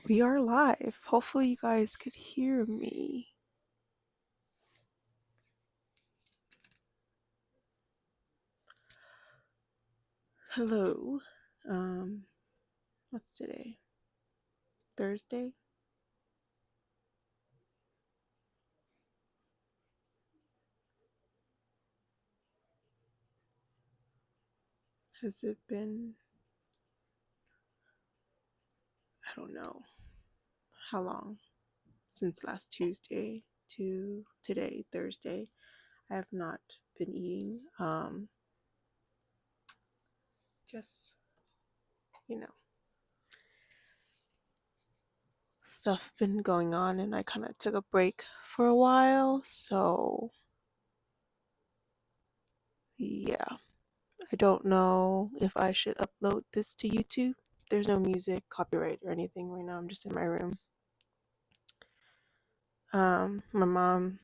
We are live. Hopefully, you guys could hear me. Hello. Um, what's today? Thursday? Has it been, I don't know, how long? Since last Tuesday to today, Thursday. I have not been eating. Just, you know, stuff been going on and I kind of took a break for a while. So, yeah. I don't know if I should upload this to YouTube. There's no music, copyright, or anything right now. I'm just in my room. My mom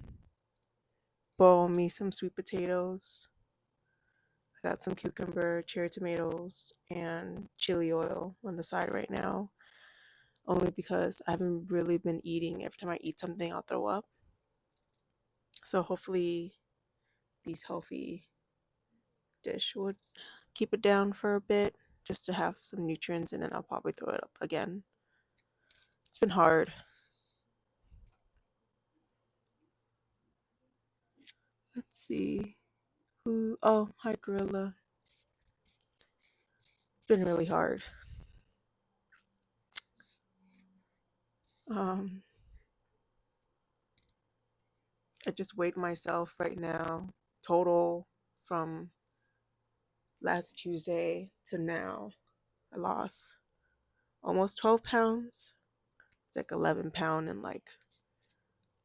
boiled me some sweet potatoes. I got some cucumber, cherry tomatoes, and chili oil on the side right now. Only because I haven't really been eating. Every time I eat something, I'll throw up. So hopefully, these healthy dish would keep it down for a bit, just to have some nutrients, and then I'll probably throw it up again. It's been hard. Let's see. Who? Oh, hi, Gorilla. It's been really hard. Um, I just weighed myself right now, total from last Tuesday to now. I lost almost 12 pounds. It's like 11 pound and like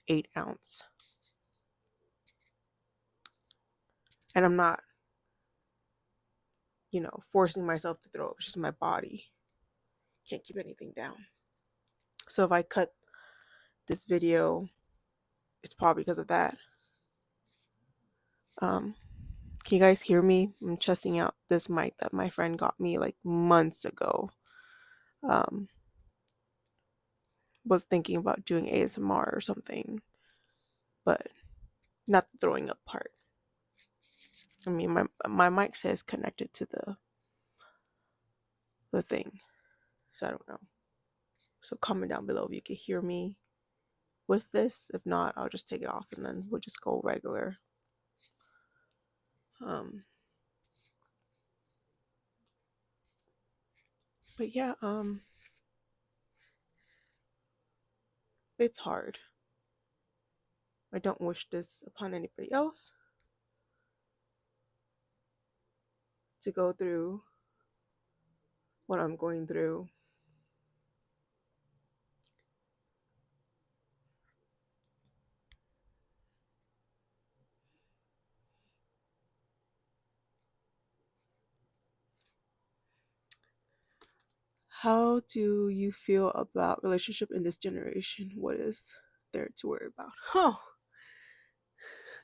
8 ounce. And I'm not, forcing myself to throw up. It's just my body can't keep anything down. So if I cut this video, it's probably because of that. Um, can you guys hear me? I'm testing out this mic that my friend got me like months ago. Um, was thinking about doing ASMR or something, but not the throwing up part. I mean, my mic says connected to the thing, so I don't know. So comment down below if you can hear me with this. If not, I'll just take it off and then we'll just go regular. Um, but yeah, it's hard. I don't wish this upon anybody else to go through what I'm going through. How do you feel about relationship in this generation? What is there to worry about? Oh,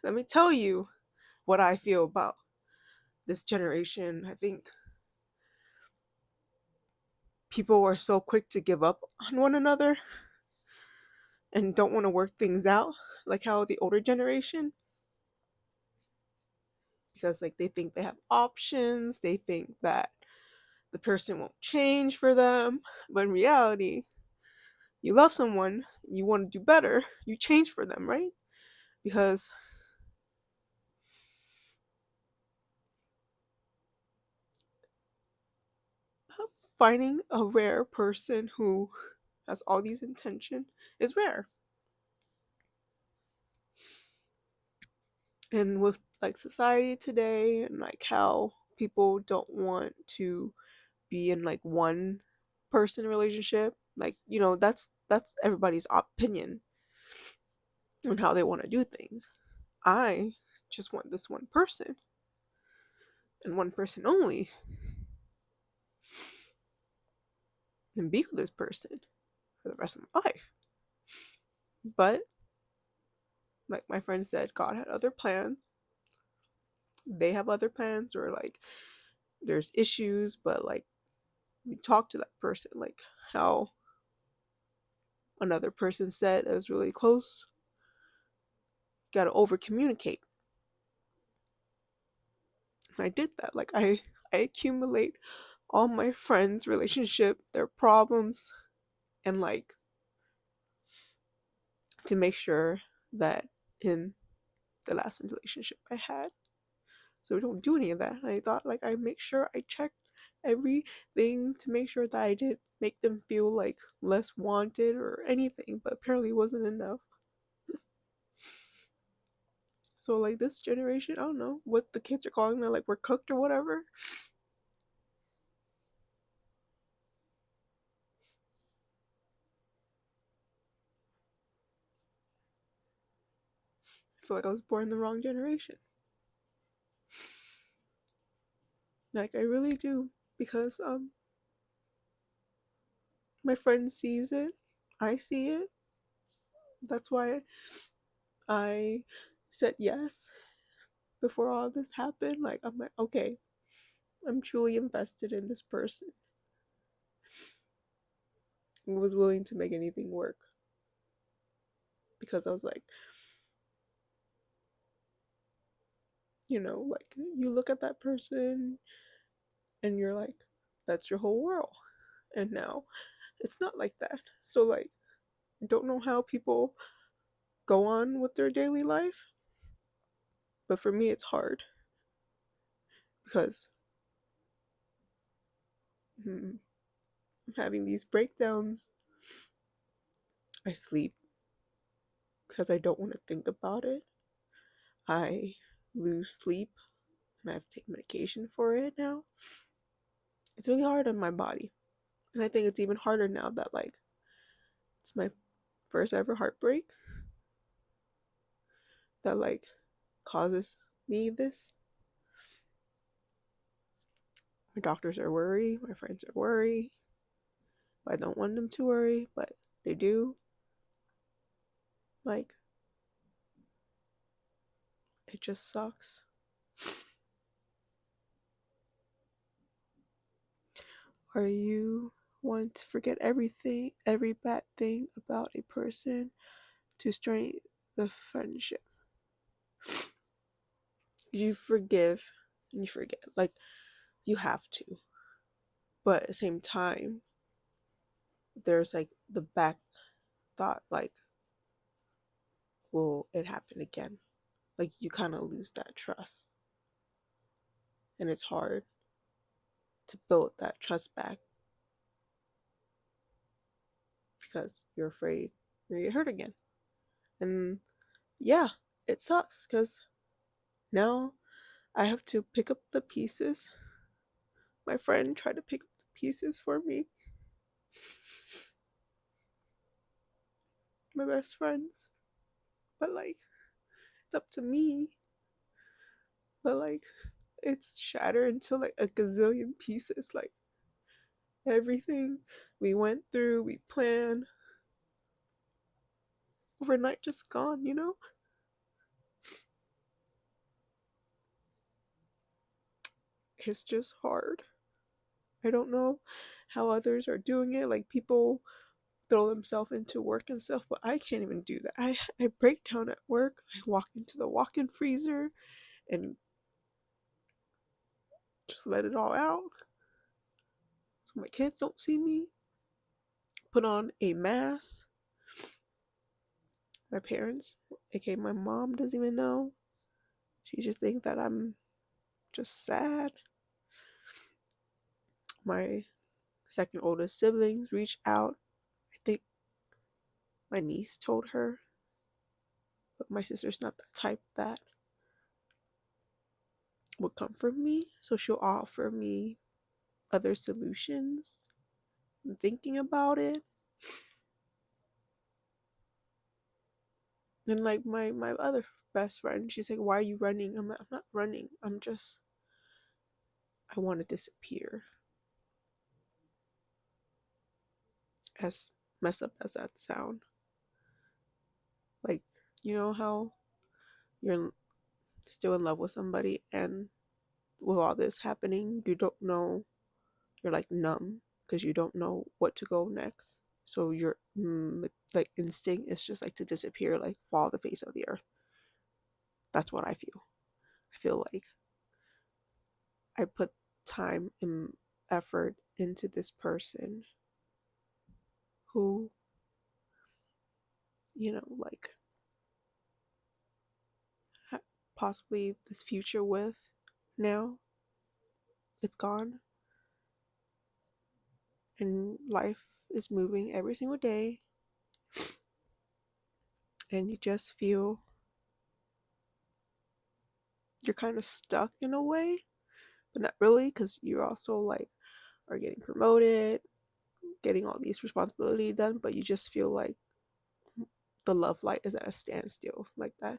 let me tell you what I feel about this generation. I think people are so quick to give up on one another and don't want to work things out, like how the older generation, because like they think they have options, they think that the person won't change for them, but in reality, you love someone, you want to do better, you change for them, right? Because finding a rare person who has all these intention is rare. And with like society today and like how people don't want to be in like one person relationship, like that's everybody's opinion on how they want to do things. I just want this one person and one person only, and be with this person for the rest of my life. But like my friend said, God had other plans, they have other plans, or like there's issues, but like we talk to that person, like how another person said that was really close. You gotta over communicate. And I did that. Like I accumulate all my friends' relationship, their problems, and like to make sure that in the last relationship I had, so we don't do any of that. And I thought like I make sure I checked everything to make sure that I didn't make them feel like less wanted or anything, but apparently it wasn't enough. So like this generation, I don't know what the kids are calling them, like we're cooked or whatever. I feel like I was born in the wrong generation. Like I really do, because my friend sees it, I see it. That's why I said yes before all this happened. Like I'm like, okay, I'm truly invested in this person. I was willing to make anything work because I was like, like you look at that person and you're like, that's your whole world. And now it's not like that. So like, I don't know how people go on with their daily life, but for me, it's hard because I'm having these breakdowns. I sleep because I don't want to think about it. I lose sleep and I have to take medication for it now. It's really hard on my body. And I think it's even harder now that like it's my first ever heartbreak that like causes me this. My doctors are worried, my friends are worried. I don't want them to worry, but they do. Like, it just sucks. Are you want to forget everything, every bad thing about a person to strengthen the friendship? You forgive and you forget. Like, you have to. But at the same time, there's like the back thought, like, will it happen again? Like, you kind of lose that trust. And it's hard to build that trust back because you're afraid you're gonna get hurt again. And yeah, it sucks because now I have to pick up the pieces. My friend tried to pick up the pieces for me. My best friends. But like, it's up to me. But like, it's shattered into like a gazillion pieces. Like, everything we went through, we planned, overnight just gone. It's just hard. I don't know how others are doing it. Like, people throw themselves into work and stuff, but I can't even do that. I break down at work. I walk into the walk-in freezer and just let it all out so my kids don't see me. Put on a mask. My parents, aka my mom, doesn't even know. She just thinks that I'm just sad. My second oldest siblings reach out. I think my niece told her, but my sister's not the type that would comfort me, so she'll offer me other solutions. I'm thinking about it. And like my other best friend, she's like, "Why are you running?" I'm like, "I'm not running. I want to disappear." As messed up as that sound, like, you know how you're still in love with somebody and with all this happening, you don't know, you're like numb because you don't know what to go next. So your like instinct is just like to disappear, like fall the face of the earth. That's what I feel. I feel like I put time and effort into this person who, like possibly this future with. Now it's gone, and life is moving every single day, and you just feel you're kind of stuck in a way, but not really, because you also like are getting promoted, getting all these responsibilities done, but you just feel like the love light is at a standstill like that.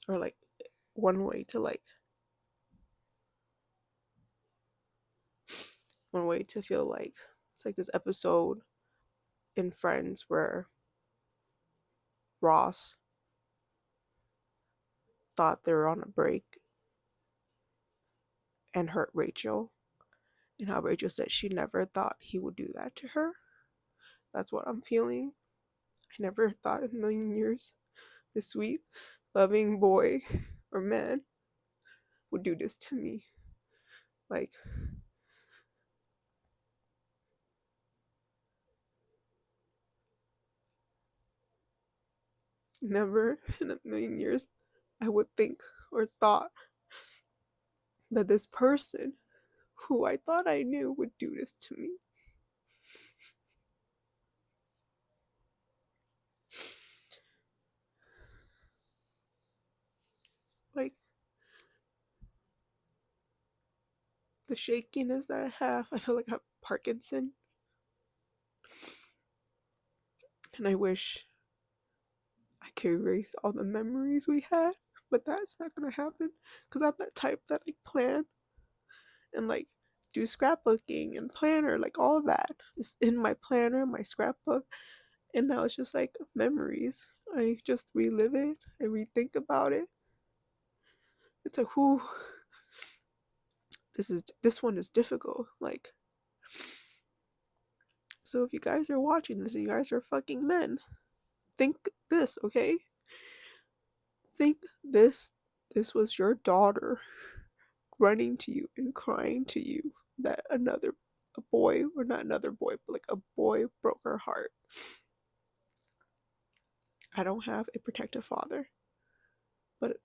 Or like one way to like one way to feel like it's like this episode in Friends where Ross thought they were on a break and hurt Rachel, and how Rachel said she never thought he would do that to her. That's what I'm feeling. I never thought in a million years this sweet, loving boy or man would do this to me. Like, never in a million years I would think or thought that this person who I thought I knew would do this to me. Like, the shakiness that I have, I feel like I have Parkinson. And I wish I could erase all the memories we had, but that's not gonna happen because I'm that type that like plan and like do scrapbooking and planner, like all of that is in my planner, my scrapbook, and now it's just like memories. I just relive it, I rethink about it. It's like, whoo, this one is difficult. Like, so if you guys are watching this, you guys are fucking men. Think this, okay? Think this was your daughter running to you and crying to you that a boy, or not another boy, but like a boy broke her heart. I don't have a protective father, but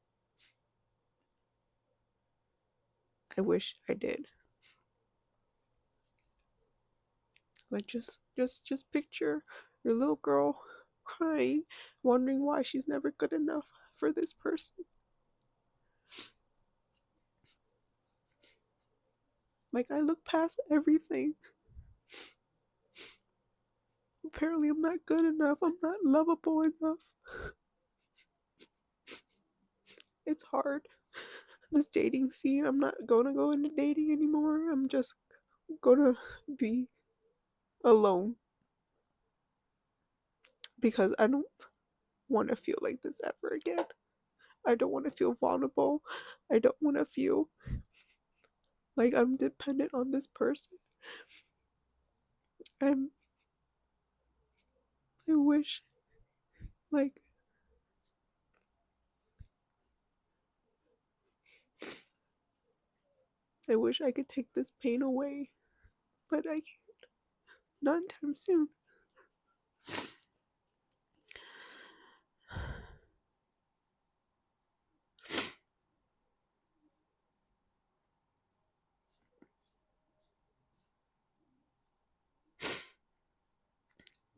I wish I did. Like, just picture your little girl crying, wondering why she's never good enough for this person. Like, I look past everything. Apparently I'm not good enough, I'm not lovable enough. It's hard. This dating scene, I'm not gonna go into dating anymore. I'm just gonna be alone because I don't want to feel like this ever again. I don't want to feel vulnerable. I don't want to feel like I'm dependent on this person. And I wish, like, I wish I could take this pain away, but I can't. Not anytime soon.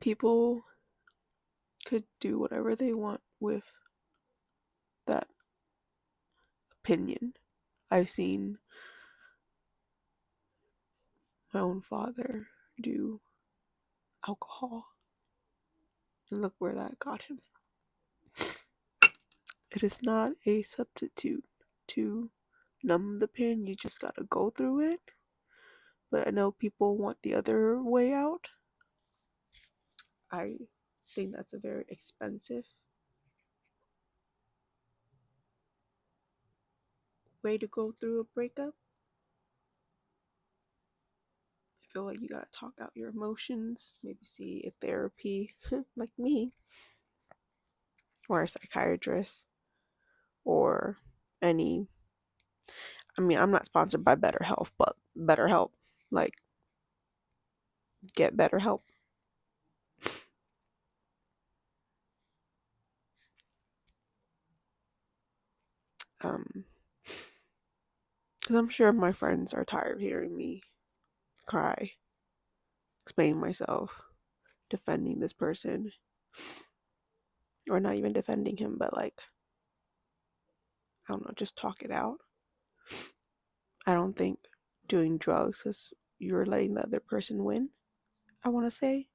People could do whatever they want with that opinion. I've seen my own father do alcohol, and look where that got him. It is not a substitute to numb the pain, you just gotta go through it. But I know people want the other way out. I think that's a very expensive way to go through a breakup. feel like you gotta talk out your emotions, maybe see a therapy like me, or a psychiatrist, or any. I mean, I'm not sponsored by BetterHelp, but BetterHelp, like, get BetterHelp. Because I'm sure my friends are tired of hearing me cry, explaining myself, defending this person, or not even defending him, but like, I don't know, just talk it out. I don't think doing drugs is you're letting the other person win, I want to say,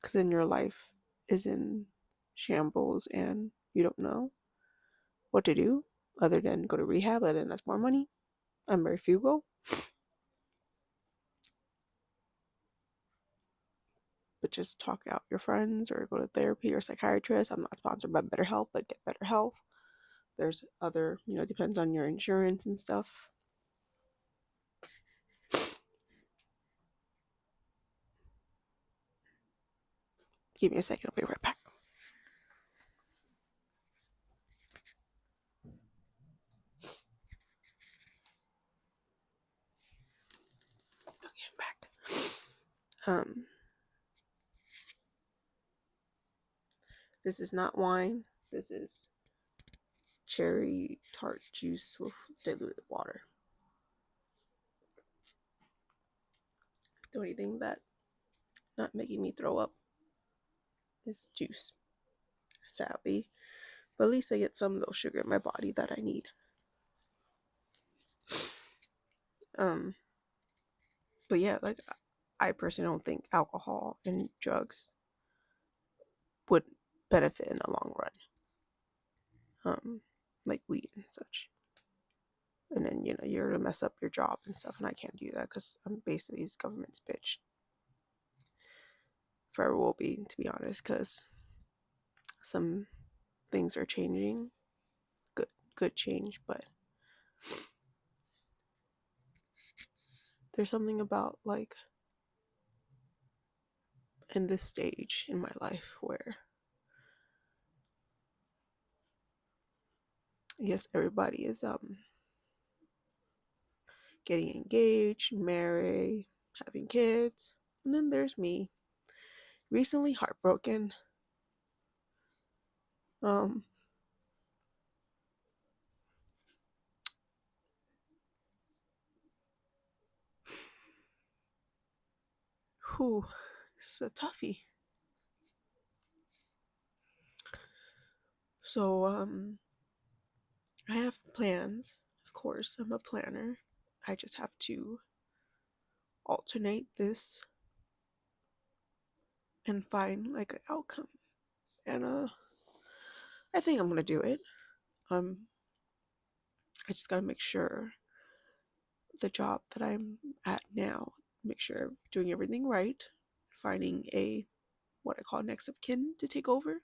because then your life is in shambles and you don't know what to do other than go to rehab, and then that's more money and very frugal. But just talk out your friends or go to therapy or psychiatrist. I'm not sponsored by BetterHelp, but get BetterHelp. There's other, depends on your insurance and stuff. Give me a second, I'll be right back. Okay, I'm back. This is not wine. This is cherry tart juice with diluted water. The only thing that not making me throw up is juice, sadly. But at least I get some of those sugar in my body that I need. But yeah, like, I personally don't think alcohol and drugs would benefit in the long run. Like weed and such. And then, you're gonna mess up your job and stuff, and I can't do that because I'm basically this government's bitch. Forever will be, to be honest, because some things are changing. Good change, but there's something about, like, in this stage in my life where, yes, everybody is getting engaged, married, having kids, and then there's me, recently heartbroken. Whew, it's a toughie. So I have plans. Of course, I'm a planner. I just have to alternate this and find like an outcome. And I think I'm gonna do it. I just gotta make sure the job that I'm at now, make sure I'm doing everything right, finding a what I call next of kin to take over,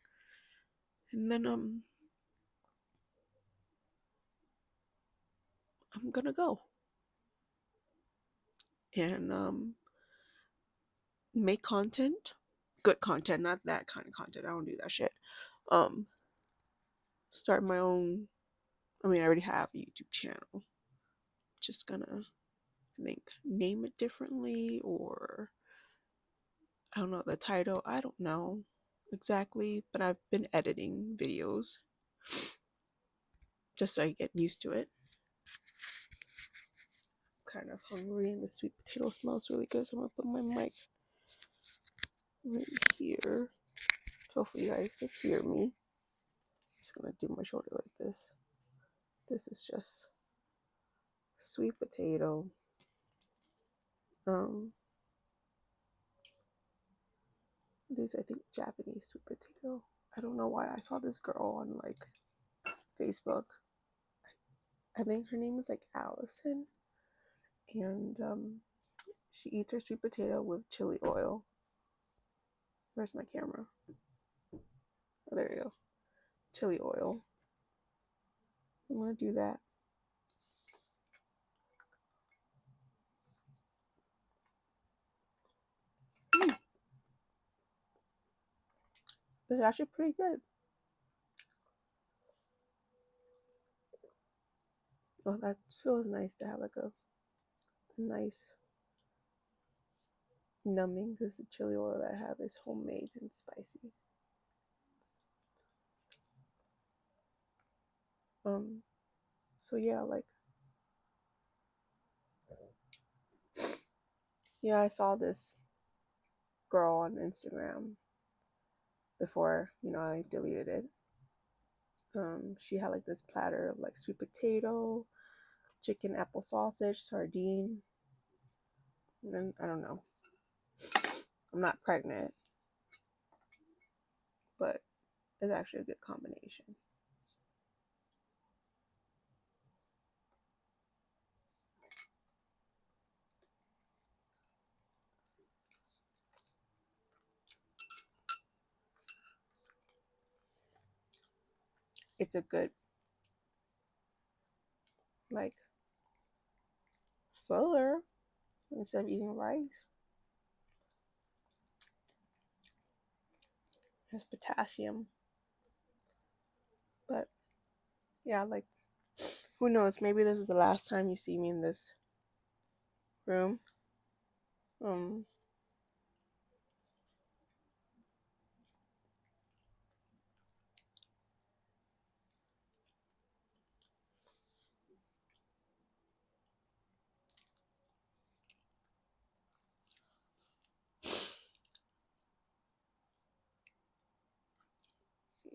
and then I'm gonna go and make content, good content, not that kind of content. I don't do that shit. Um, Start my own. I mean, I already have a YouTube channel. Just gonna, I think, name it differently, or I don't know the title. I don't know exactly, but I've been editing videos just so I get used to it. Kind of hungry, and the sweet potato smells really good, so I'm gonna put my mic right here. Hopefully you guys can hear me. Just gonna do my shoulder like this. This is just sweet potato. These, I think, Japanese sweet potato. I don't know why I saw this girl on like Facebook. I think her name is like Allison, and she eats her sweet potato with chili oil. Where's my camera? Oh, there you go. Chili oil. I'm gonna do that. It's actually pretty good. Well, that feels nice to have like a nice numbing because the chili oil that I have is homemade and spicy. So yeah, like yeah, I saw this girl on Instagram before, I deleted it. She had like this platter of like sweet potato, chicken, apple sausage, sardine, and then I don't know. I'm not pregnant, but it's actually a good combination. It's a good like filler instead of eating rice. It has potassium, but yeah, like who knows? Maybe this is the last time you see me in this room. Um,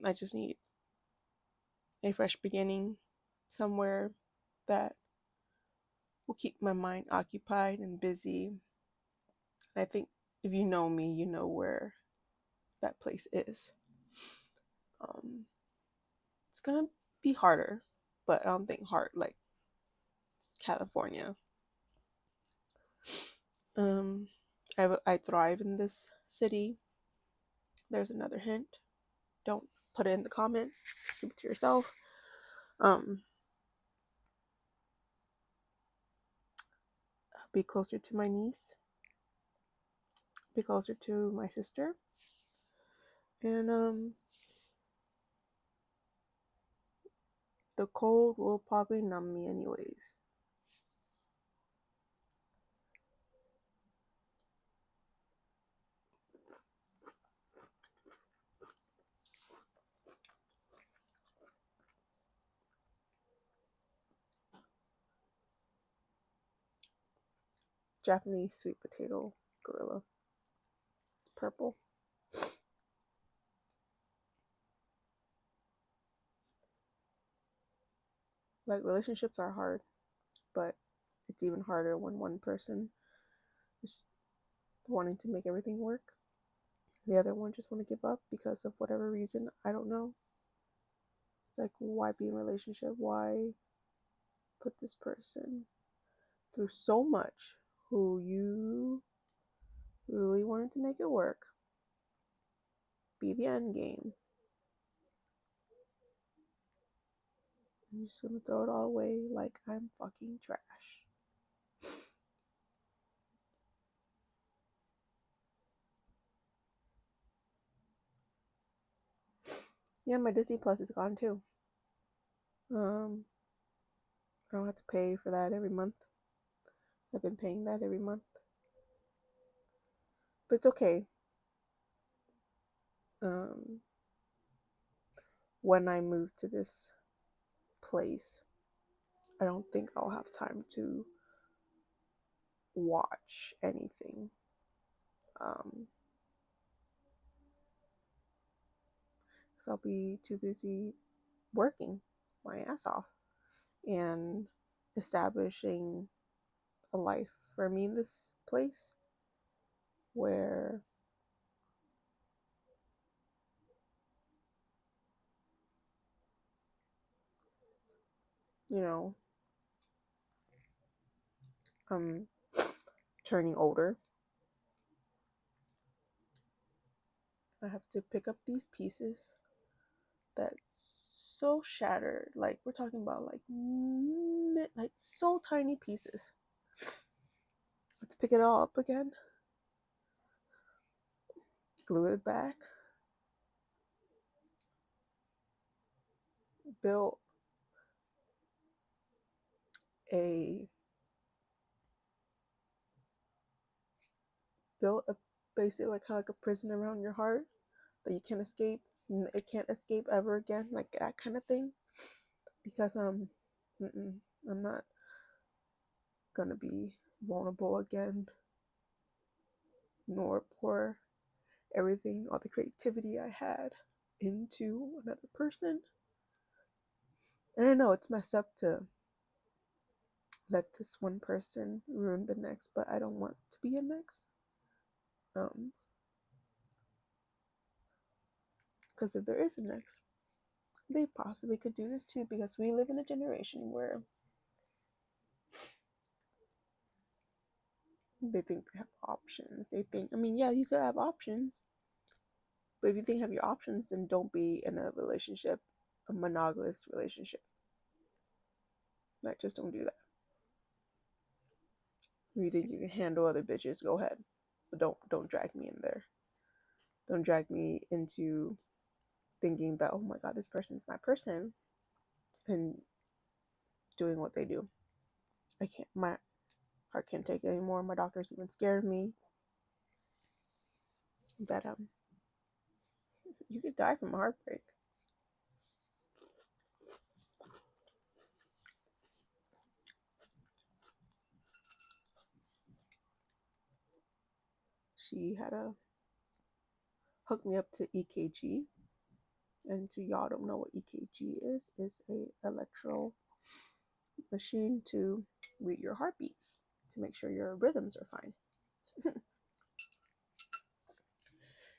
I just need a fresh beginning somewhere that will keep my mind occupied and busy. I think if you know me, you know where that place is. Um, it's gonna be harder, but I don't think hard like California. Um, I thrive in this city. There's another hint. Don't put it in the comments. Keep it to yourself. Um, be closer to my niece. Be closer to my sister. And the cold will probably numb me anyways. Japanese sweet potato gorilla. It's purple. Like relationships are hard, but it's even harder when one person is wanting to make everything work. The other one just want to give up because of whatever reason. I don't know. It's like, why be in a relationship? Why put this person through so much who you really wanted to make it work? Be the end game. I'm just gonna throw it all away like I'm fucking trash. Yeah, my Disney Plus is gone too. I don't have to pay for that every month. I've been paying that every month. But it's okay. Um, when I move to this place, I don't think I'll have time to watch anything. Because I'll be too busy working my ass off and establishing a life for me in this place where you know I'm turning older. I have to pick up these pieces that's so shattered. Like we're talking about like so tiny pieces. Let's pick it all up again, glue it back, built a basically like kind of like a prison around your heart that you can't escape. It can't escape ever again, like that kind of thing. Because I'm not gonna be vulnerable again, nor pour everything, all the creativity I had into another person. And I know it's messed up to let this one person ruin the next, but I don't want to be a next. Because if there is a next, they possibly could do this too, because we live in a generation where they think they have options. They think, I mean, yeah, you could have options, but if you think you have your options, then don't be in a relationship, a monogamous relationship. Like, just don't do that. If you think you can handle other bitches, go ahead, but don't drag me in there. Don't drag me into thinking that, oh my god, this person's my person, and doing what they do. I can't. My heart can't take it anymore. My doctor's even scared of me that you could die from a heartbreak. She had to hook me up to EKG, and to y'all don't know what EKG is a electro machine to read your heartbeat to make sure your rhythms are fine.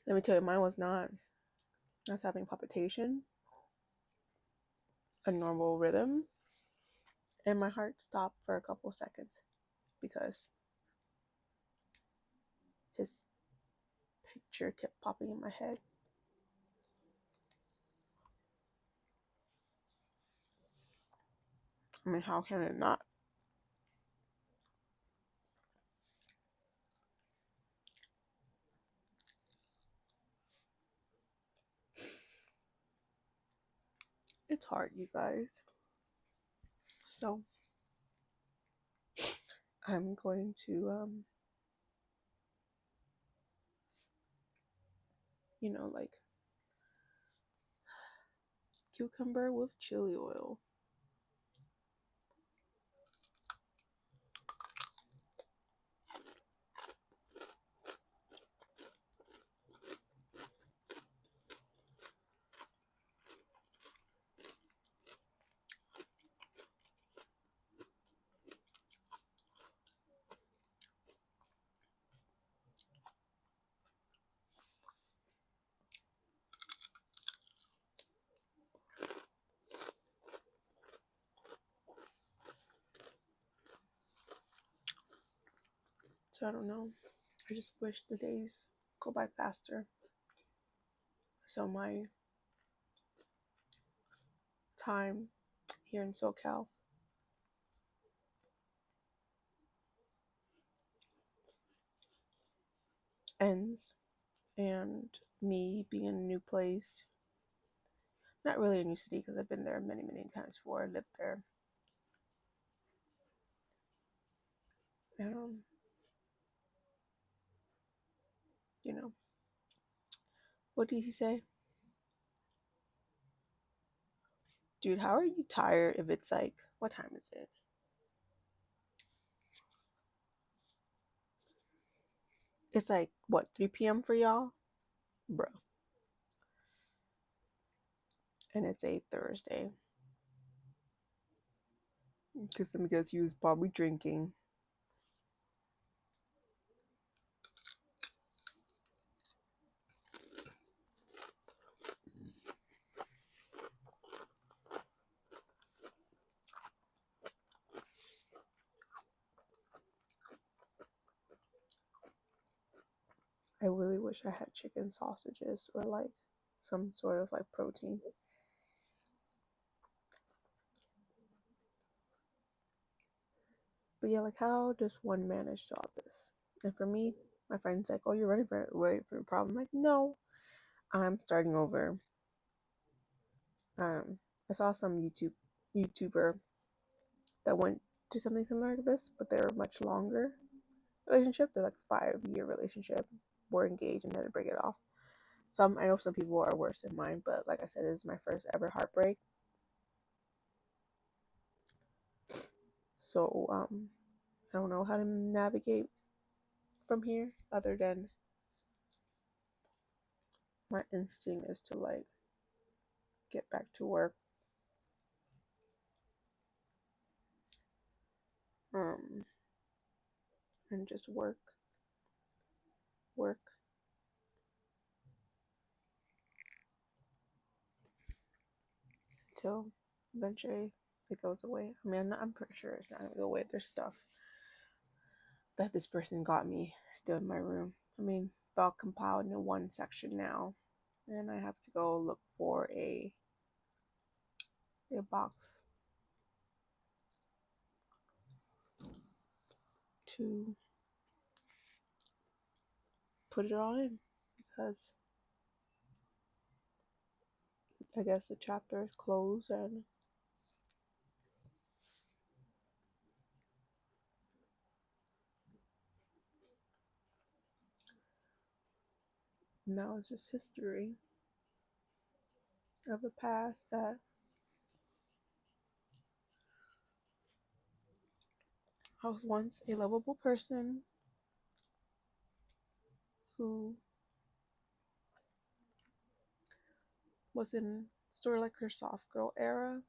Let me tell you, mine was not. I was having palpitation, a normal rhythm, and my heart stopped for a couple seconds because his picture kept popping in my head. I mean, how can it not? It's hard, you guys. So I'm going to like cucumber with chili oil. So I don't know. I just wish the days go by faster. So my time here in SoCal ends, and me being in a new place, not really a new city because I've been there many, many times before. I lived there. And, what did he say? Dude, how are you tired if it's like, what time is it? It's like, what, 3 p.m. for y'all? Bro. And it's a Thursday. Because he was probably drinking. I really wish I had chicken sausages or like some sort of like protein. But yeah, like how does one manage all this? And for me, my friend's like, "Oh, you're running away from the problem." I'm like, no, I'm starting over. I saw some YouTuber that went to something similar to this, but they're much longer relationship. They're like 5-year relationship. Were engaged and had to break it off. I know some people are worse than mine, but like I said, this is my first ever heartbreak. So I don't know how to navigate from here other than my instinct is to like get back to work. And just work till eventually it goes away. I mean, I'm pretty sure it's not gonna go away. There's stuff that this person got me still in my room. I mean, all compiled into one section now, and I have to go look for a box to put it all in because I guess the chapter is closed and now it's just history of a past that I was once a lovable person who was in sort of like her soft girl era,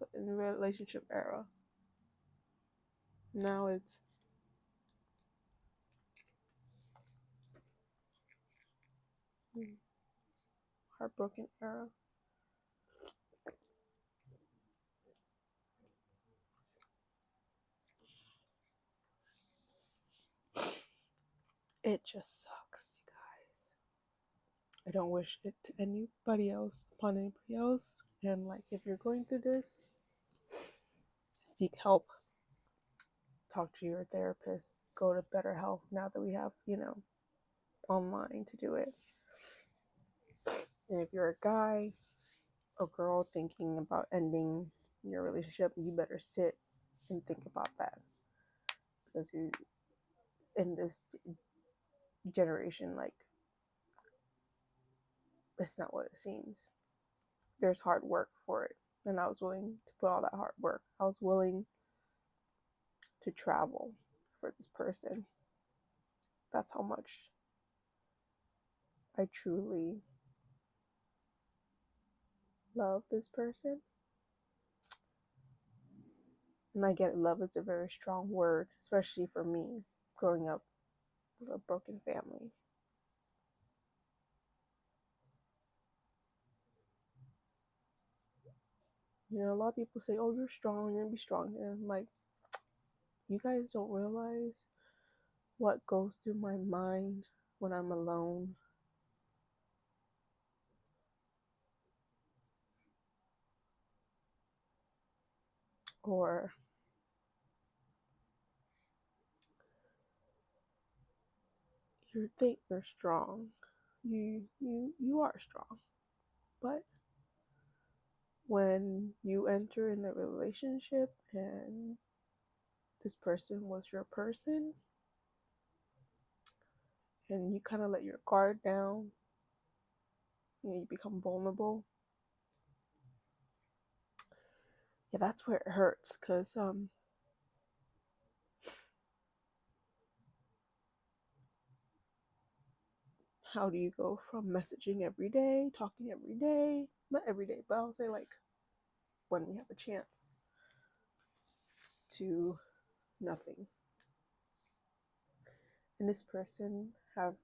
but in the relationship era. Now it's heartbroken era. It just sucks, you guys. I don't wish it to anybody else, upon anybody else. And like, if you're going through this, seek help. Talk to your therapist. Go to BetterHelp now that we have, online to do it. And if you're a guy or girl thinking about ending your relationship, you better sit and think about that. Because you, in this generation, like, it's not what it seems. There's hard work for it. And I was willing to put all that hard work. I was willing to travel for this person. That's how much I truly love this person. And I get it, love is a very strong word, especially for me, growing up with a broken family. A lot of people say, oh, you're strong, you're gonna be strong. And I'm like, you guys don't realize what goes through my mind when I'm alone. Or you think you're strong. You are strong. But when you enter in a relationship and this person was your person and you kind of let your guard down, you become vulnerable. Yeah, that's where it hurts because how do you go from messaging every day, talking every day, not every day, but I'll say like when we have a chance, to nothing. And this person have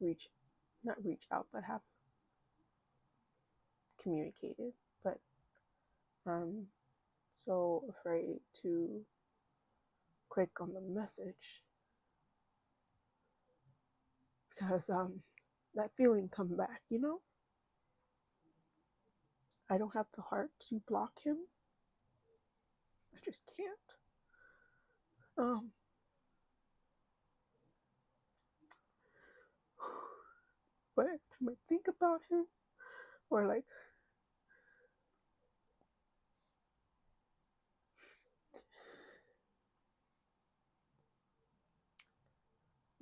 not reach out, but have communicated, but I'm so afraid to click on the message because that feeling come back, I don't have the heart to block him. I just can't. But every time I think about him, or like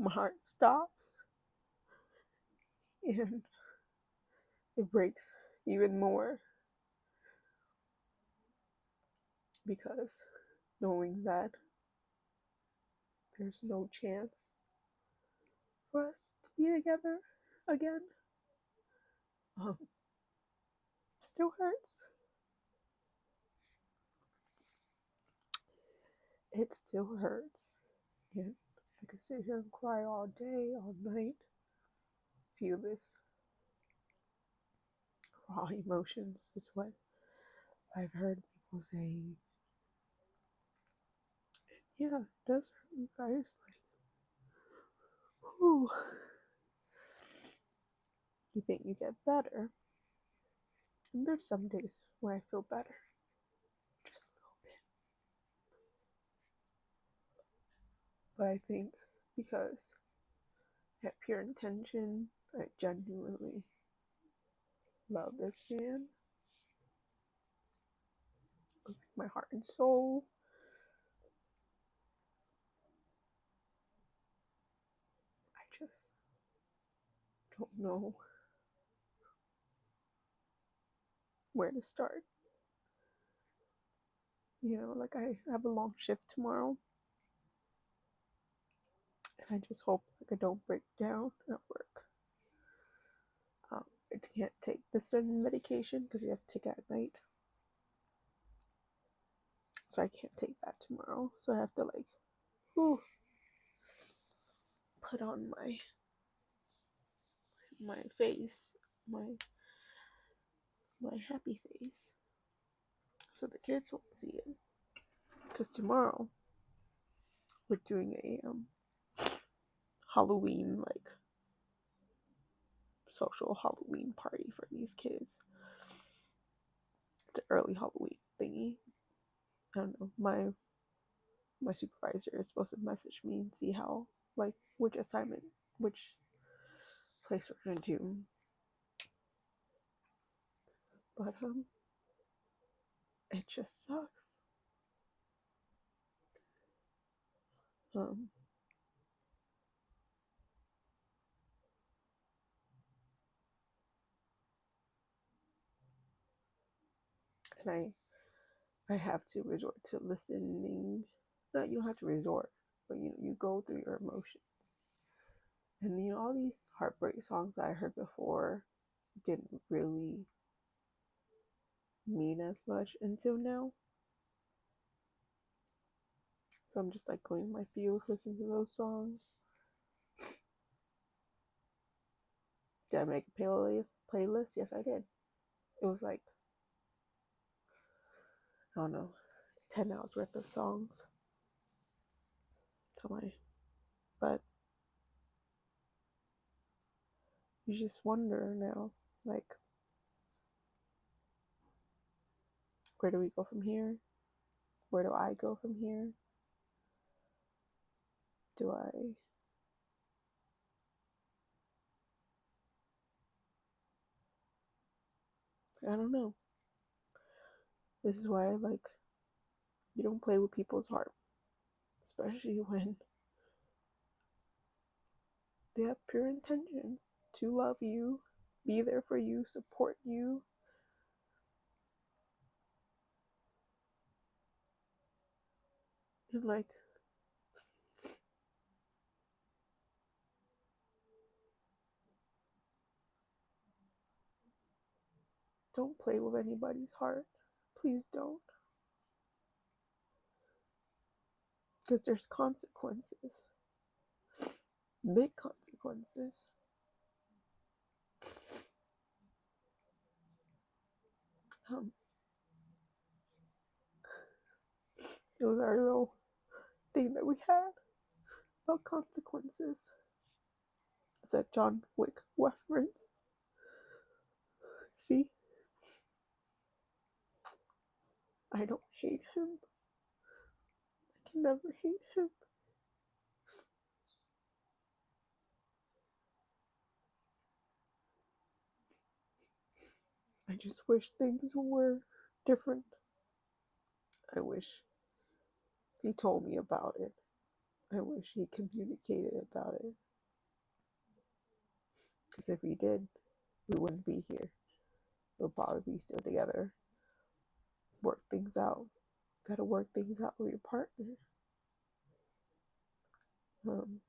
my heart stops and it breaks even more because knowing that there's no chance for us to be together again um, still hurts. It still hurts. And I could sit here and cry all day, all night, feel this raw emotions, is what I've heard people say. Yeah, it does hurt you guys. Like, whew. You think you get better. And there's some days where I feel better. Just a little bit. But I think because I have pure intention, I genuinely love this man with my heart and soul. I just don't know where to start. You know, like I have a long shift tomorrow, and I just hope like I don't break down at work. I can't take this certain medication because you have to take it at night, so I can't take that tomorrow. So I have to like, whew, put on my face, my happy face, so the kids won't see it. Because tomorrow we're doing a Halloween like social Halloween party for these kids. It's an early Halloween thingy. I don't know. My supervisor is supposed to message me and see how like which assignment, which place we're gonna do. But it just sucks. Um, and I have to resort to listening. No, you don't have to resort, but you go through your emotions. And all these heartbreak songs that I heard before didn't really mean as much until now. So I'm just like going my feels, listening to those songs. Did I make a playlist? Yes, I did. It was like, I don't know, 10 hours worth of songs. But you just wonder now, like, where do we go from here? Where do I go from here? Do I don't know. This is why, like, you don't play with people's heart, especially when they have pure intention to love you, be there for you, support you. And, like, don't play with anybody's heart. Please don't. Because there's consequences, big consequences. Um, it was our little thing that we had about consequences. It's a John Wick reference. See, I don't hate him. I can never hate him. I just wish things were different. I wish he told me about it. I wish he communicated about it. Because if he did, we wouldn't be here. We'll probably be still together. Work things out. Gotta work things out with your partner. Um,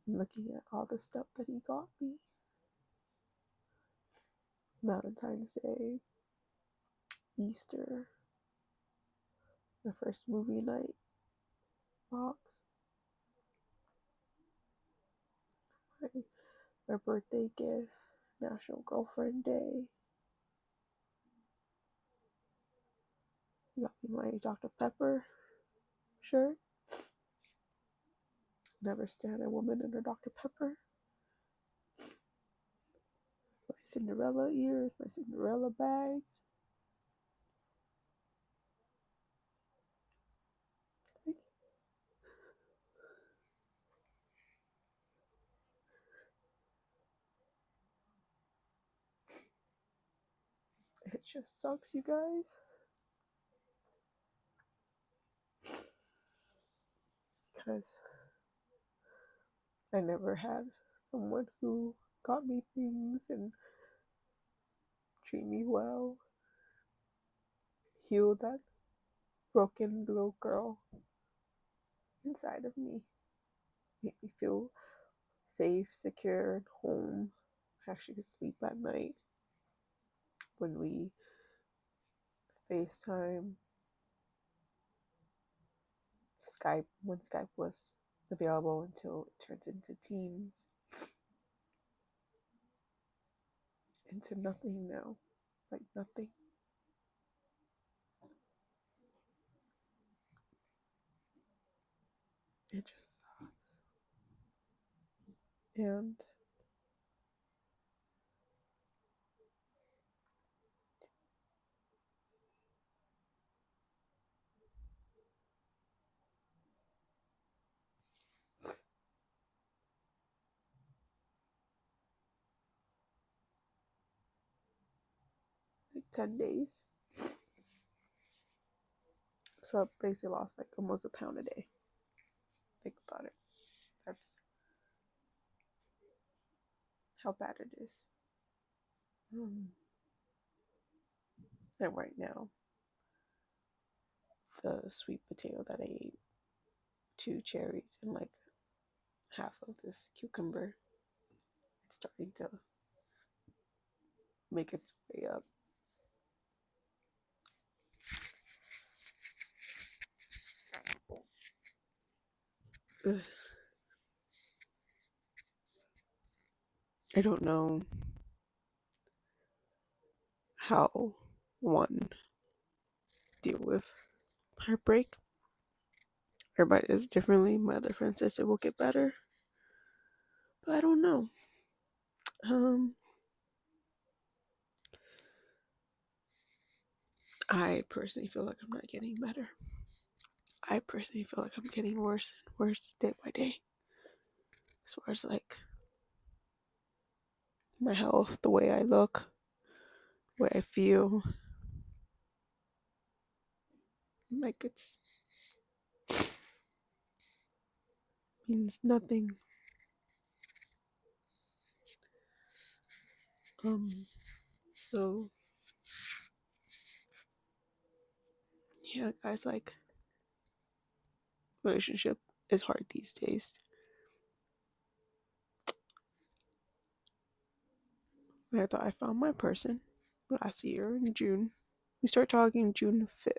Looking at all the stuff that he got me. Valentine's Day, Easter, my first movie night box, my birthday gift, National Girlfriend Day. He got me my Dr. Pepper shirt. Never stand a woman in her Dr. Pepper. My Cinderella ears, my Cinderella bag. It just sucks, you guys. Because I never had someone who got me things and treat me well. Heal that broken little girl inside of me. Make me feel safe, secure, and home. Actually could sleep at night. When we FaceTime, Skype, when Skype was available until it turns into Teams, into nothing now. Like nothing. It just sucks. And like 10 days. So I basically lost like almost a pound a day. Think about it. That's how bad it is. And right now, the sweet potato that I ate, 2 cherries, and like half of this cucumber, it's starting to make its way up. Ugh. I don't know how one deal with heartbreak. Everybody does differently. My other friend says it will get better, but I don't know. I personally feel like I'm not getting better. I personally feel like I'm getting worse and worse day by day. As far as like my health, the way I look, the way I feel. Like it's means nothing. So yeah, guys, like relationship is hard these days. I thought I found my person last year in June. We start talking June 5th.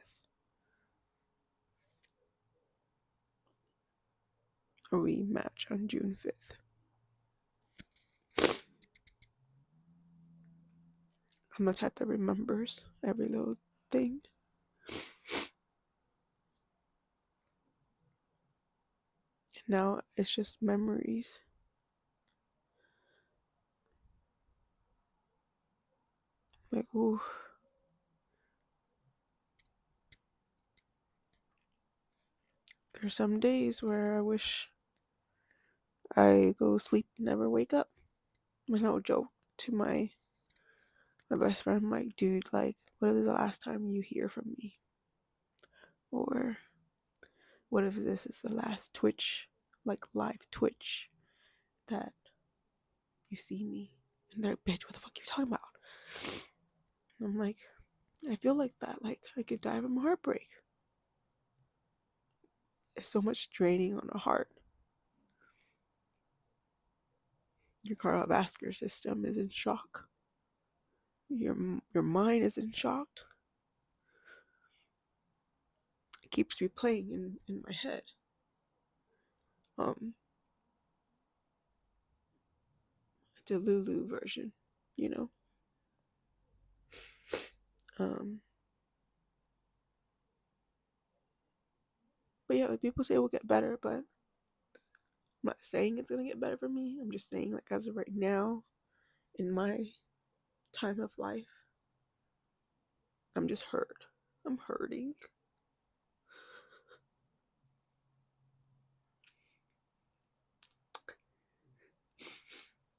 Or we match on June 5th. I'm the type that remembers every little thing. And now it's just memories. Like, ooh. There's some days where I wish I go sleep and never wake up. I no joke to my My best friend, I'm like, dude, like, what if this is the last time you hear from me? Or what if this is the last Twitch, like live Twitch, that you see me? And they're like, bitch, what the fuck are you talking about? And I'm like, I feel like that. Like, I could die from a heartbreak. It's so much draining on the heart. Your cardiovascular system is in shock. Your mind is in shock. It keeps replaying in my head. The Lulu version, you know. But yeah, like people say it will get better, but I'm not saying it's gonna get better for me. I'm just saying, like, as of right now, in my time of life, I'm just hurt. I'm hurting.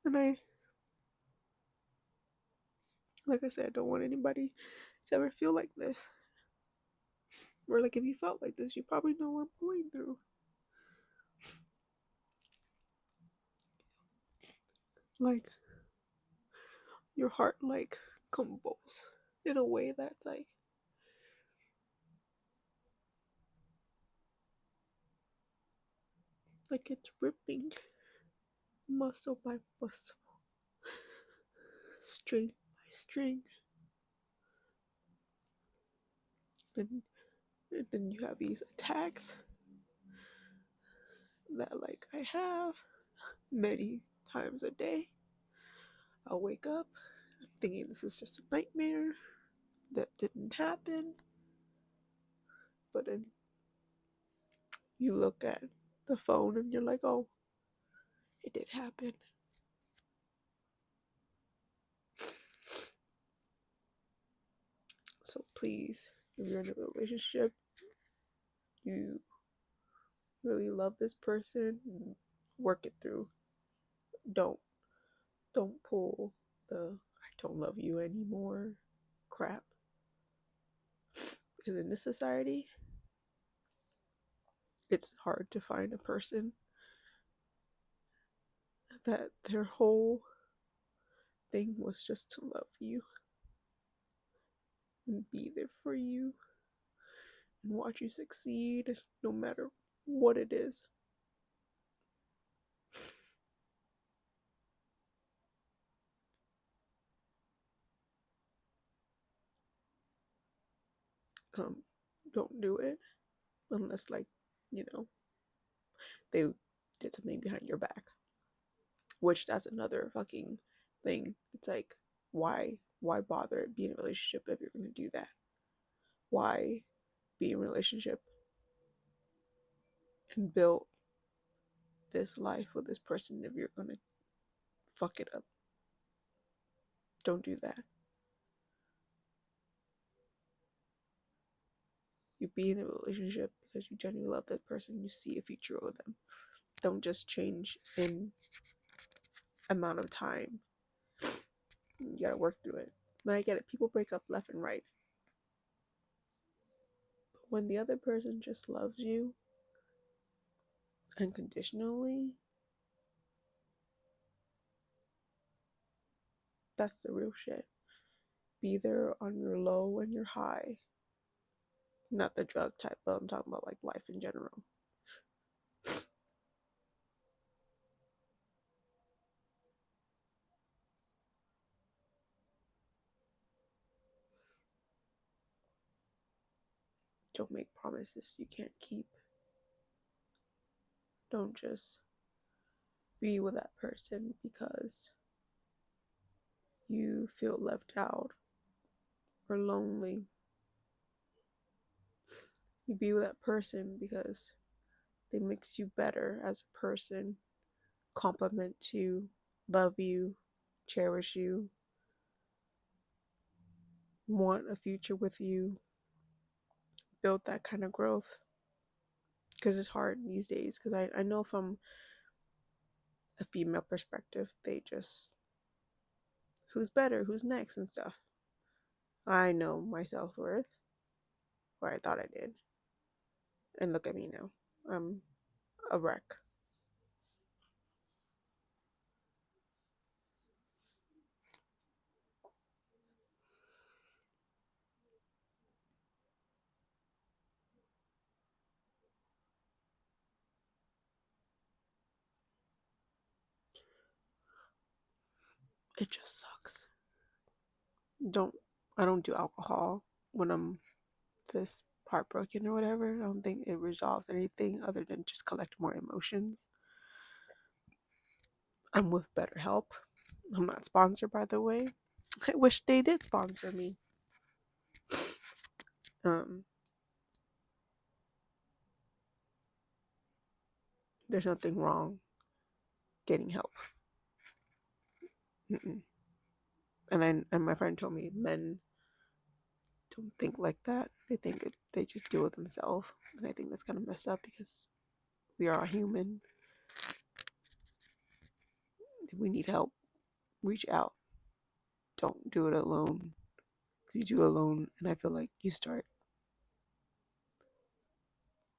And like I said, I don't want anybody to ever feel like this. Or like if you felt like this, you probably know what I'm going through. Like your heart like convulse in a way that's like it's ripping muscle by muscle, string by string. And then you have these attacks that like I have many times a day. I'll wake up thinking this is just a nightmare that didn't happen, but then you look at the phone and you're like, oh, it did happen. So please, if you're in a relationship, you really love this person, work it through. Don't don't pull the I don't love you anymore crap. Because in this society, it's hard to find a person that their whole thing was just to love you and be there for you and watch you succeed no matter what it is. Um, don't do it unless, like, you know, they did something behind your back, which that's another fucking thing. It's like, why bother being in a relationship if you're gonna do that? Why be in a relationship and build this life with this person if you're gonna fuck it up? Don't do that. You be in a relationship because you genuinely love that person, you see a future with them. Don't just change in amount of time. You gotta work through it. But I get it, people break up left and right. But when the other person just loves you unconditionally, that's the real shit. Be there on your low and your high. Not the drug type, but I'm talking about like life in general. Don't make promises you can't keep. Don't just be with that person because you feel left out or lonely. You be with that person because they makes you better as a person, compliment you, love you, cherish you, want a future with you, build that kind of growth. Because it's hard these days. Because I know from a female perspective, they just who's better, who's next, and stuff. I know my self worth, or I thought I did. And look at me now. I'm a wreck. It just sucks. I don't do alcohol when I'm this heartbroken or whatever. I don't think it resolves anything other than just collect more emotions. I'm with BetterHelp. I'm not sponsored, by the way. I wish they did sponsor me. There's nothing wrong getting help. Mm-mm. And my friend told me men don't think like that. They think they just deal with themselves, and I think that's kind of messed up because we are a human. If we need help, reach out. Don't do it alone. You do alone, and I feel like you start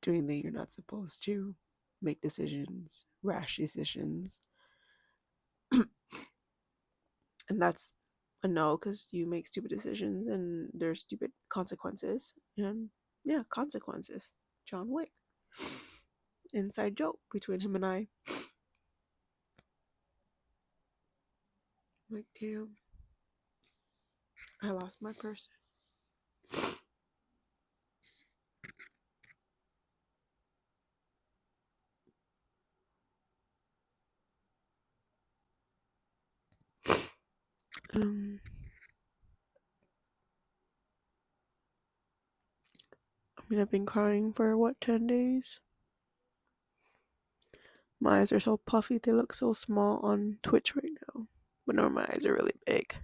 doing things you're not supposed to, make decisions, rash decisions, and that's a no because you make stupid decisions and there's stupid consequences. And yeah, consequences. John Wick. Inside joke between him and I. Like, damn, I lost my person. Um, I've been crying for what, 10 days? My eyes are so puffy, they look so small on Twitch right now. But no, my eyes are really big.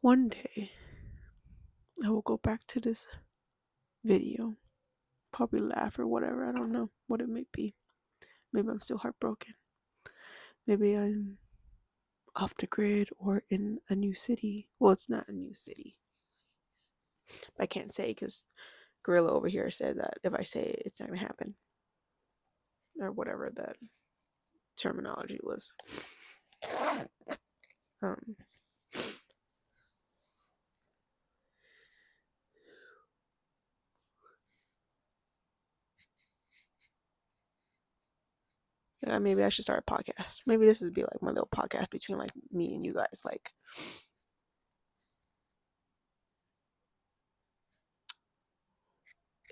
One day, I will go back to this video. Probably laugh or whatever. I don't know what it may be. Maybe I'm still heartbroken. Maybe I'm off the grid or in a new city. Well, it's not a new city. I can't say because Gorilla over here said that if I say it, it's not going to happen. Or whatever that terminology was. Um, yeah, maybe I should start a podcast. Maybe this would be like my little podcast between like me and you guys. Like,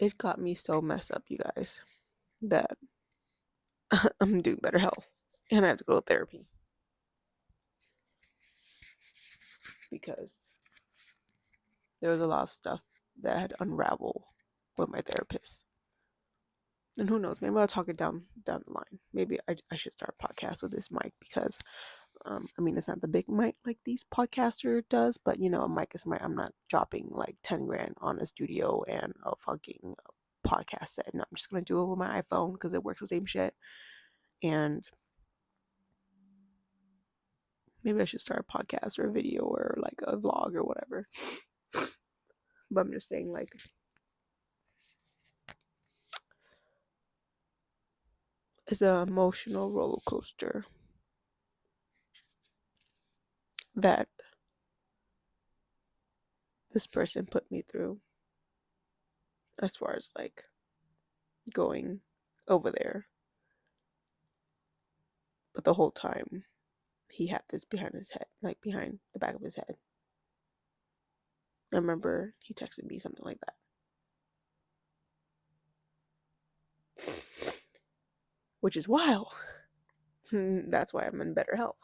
it got me so messed up, you guys, that I'm doing better health and I have to go to therapy because there was a lot of stuff that had unraveled with my therapist. And who knows, maybe I'll talk it down the line. Maybe I should start a podcast with this mic because I mean, it's not the big mic like these podcaster does, but you know, a mic is a mic. I'm not dropping like 10 grand on a studio and a fucking podcast set. No, I'm just gonna do it with my iPhone because it works the same shit. And maybe I should start a podcast or a video or like a vlog or whatever. But I'm just saying, like, it's an emotional roller coaster that this person put me through as far as like going over there. But the whole time he had this behind his head, like behind the back of his head. I remember he texted me something like that, which is wild. That's why I'm in better health.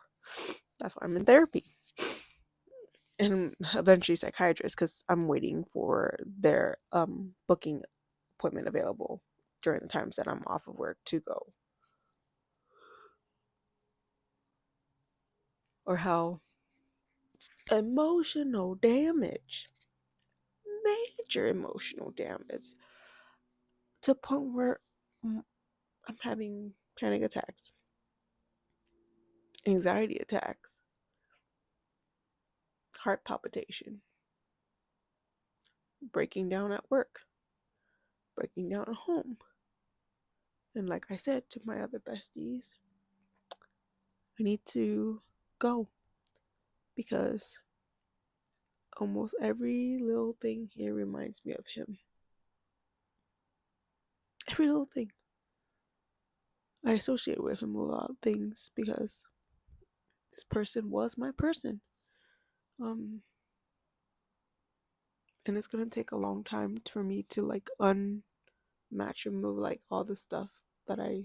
That's why I'm in therapy. And eventually psychiatrist because I'm waiting for their booking appointment available during the times that I'm off of work to go. Or how emotional damage major emotional damage to a point where I'm having panic attacks, anxiety attacks, heart palpitation, breaking down at work, breaking down at home. And like I said to my other besties, I need to go because almost every little thing here reminds me of him. Every little thing. I associate with him a lot of things because this person was my person. And it's gonna take a long time for me to like unmatch him with like all the stuff that I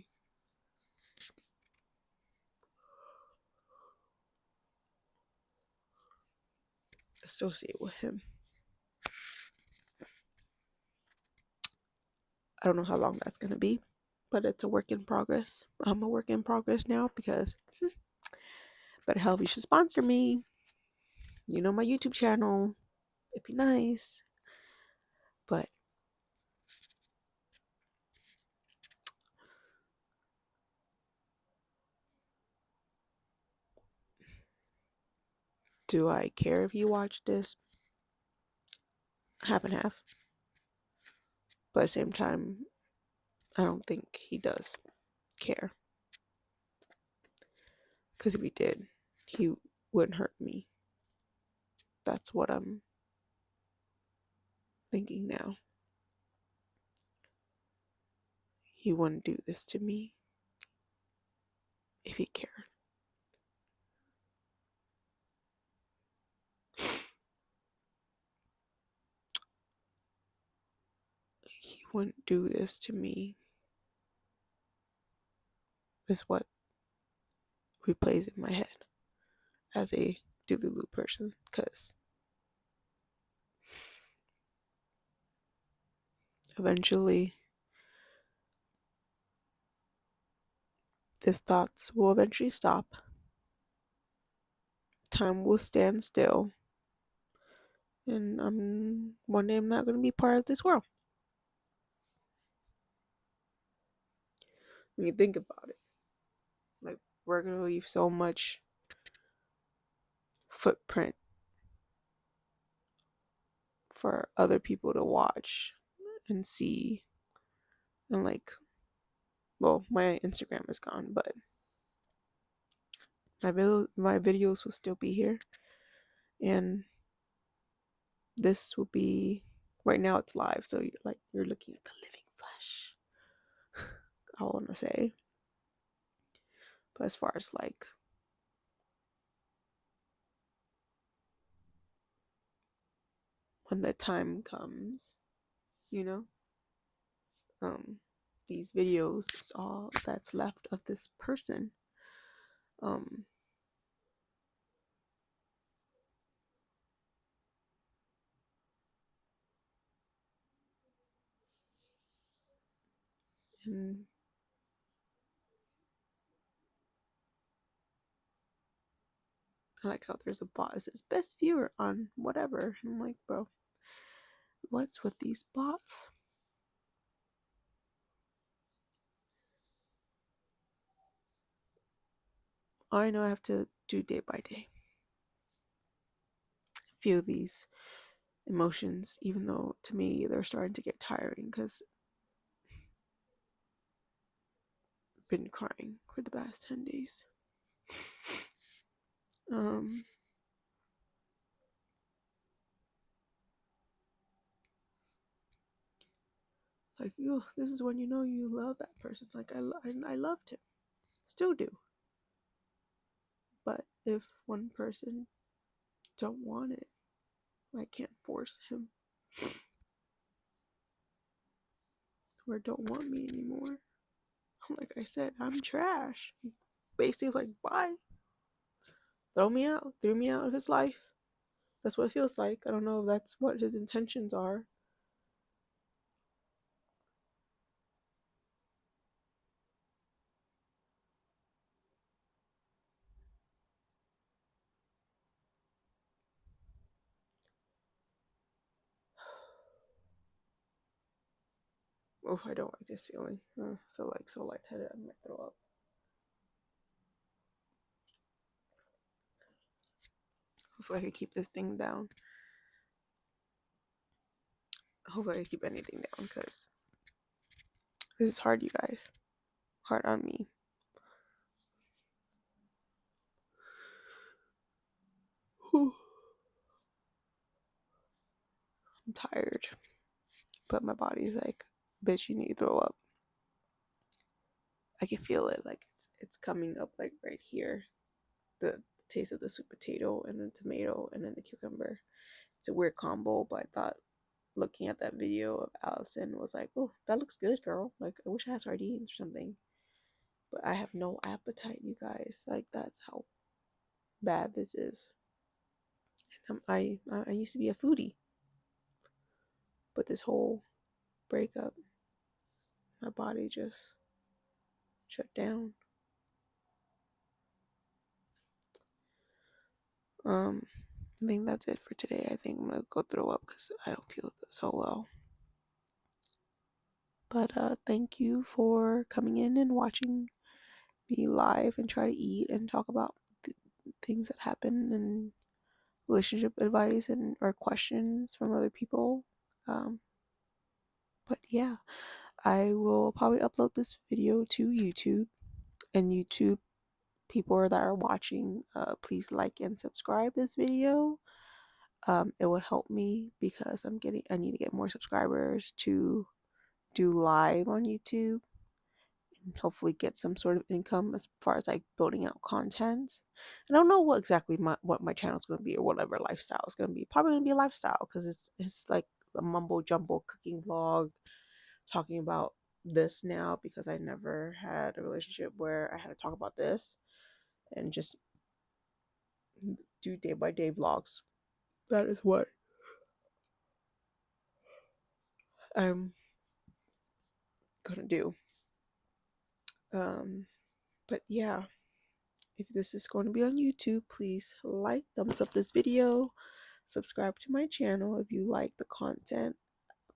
associate with him. I don't know how long that's gonna be, but it's a work in progress. I'm a work in progress now because BetterHelp, you should sponsor me. You know, my YouTube channel. It'd be nice. But do I care if you watch this? Half and half. But at the same time, I don't think he does care. Because if he did, he wouldn't hurt me. That's what I'm thinking now. He wouldn't do this to me if he cared. He wouldn't do this to me, is what replays in my head as a Delulu person. Because eventually, these thoughts will eventually stop. Time will stand still. And one day I'm not going to be part of this world. When you think about it, like, we're going to leave so much footprint for other people to watch and see. And like, well, my Instagram is gone, but my videos will still be here. And this will be, right now it's live, so you're looking at the living flesh, I want to say. But as far as like when the time comes, you know, these videos is all that's left of this person. And I like how there's a bot that says best viewer on whatever. And I'm like, bro, what's with these bots? I know I have to do day by day. Feel these emotions, even though to me they're starting to get tiring because I've been crying for the past 10 days. Like, this is when you know you love that person. Like, I loved him, still do. But if one person don't want it, I can't force him or don't want me anymore. Like I said, I'm trash. Basically, like, bye. Threw me out of his life. That's what it feels like. I don't know if that's what his intentions are. Oh, I don't like this feeling. I feel like so lightheaded. I might throw up. Hopefully I can keep this thing down. Hopefully I can keep anything down because this is hard, you guys. Hard on me. Whew. I'm tired. But my body's like, bitch, you need to throw up. I can feel it. Like it's coming up like right here. The taste of the sweet potato and the tomato and then the cucumber. It's a weird combo, but I thought looking at that video of Allison was like, oh, that looks good, girl. Like I wish I had sardines or something. But I have no appetite, you guys. Like that's how bad this is. And I used to be a foodie, but this whole breakup, my body just shut down. I think that's it for today. I think I'm gonna go throw up because I don't feel so well. But thank you for coming in and watching me live and try to eat and talk about things that happen and relationship advice and or questions from other people. Um, but yeah, I will probably upload this video to YouTube, and YouTube people that are watching, please like and subscribe this video. It would help me because I need to get more subscribers to do live on YouTube and hopefully get some sort of income as far as like building out content. I don't know what my channel is going to be or whatever lifestyle is going to be. Probably going to be a lifestyle because it's like a mumbo jumbo cooking vlog talking about this now because I never had a relationship where I had to talk about this and just do day by day vlogs. That is what I'm gonna do. But yeah, if this is going to be on YouTube, please like, thumbs up this video, subscribe to my channel if you like the content.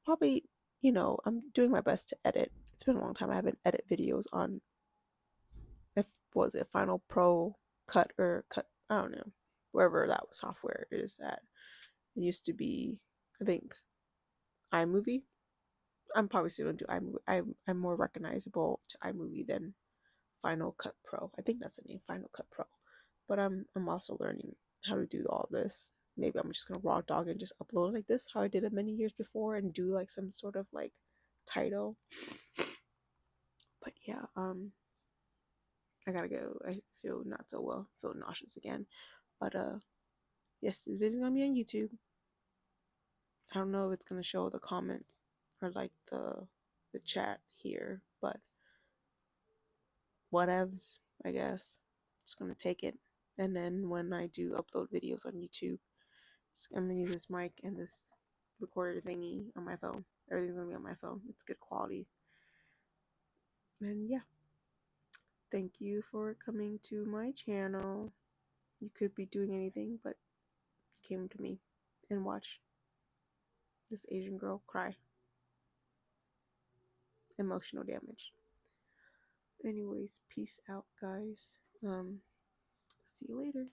Probably, I'm doing my best to edit. It's been a long time I haven't edited videos on, if was it Final Pro Cut or Cut, I don't know, wherever that software is at. It used to be, I think, iMovie. I'm probably still gonna do iMovie. I'm more recognizable to iMovie than Final Cut Pro. I think that's the name, Final Cut Pro. But I'm also learning how to do all this. Maybe I'm just gonna raw dog and just upload it like this, how I did it many years before, and do like some sort of like title. But yeah, I gotta go. I feel not so well. I feel nauseous again. But yes, this video's gonna be on YouTube. I don't know if it's gonna show the comments or like the chat here, but whatevs, I guess. Just gonna take it. And then when I do upload videos on YouTube, I'm gonna use this mic and this recorder thingy on my phone. Everything's gonna be on my phone. It's good quality. And yeah, thank you for coming to my channel. You could be doing anything, but you came to me and watched this Asian girl cry. Emotional damage. Anyways, peace out, guys. See you later.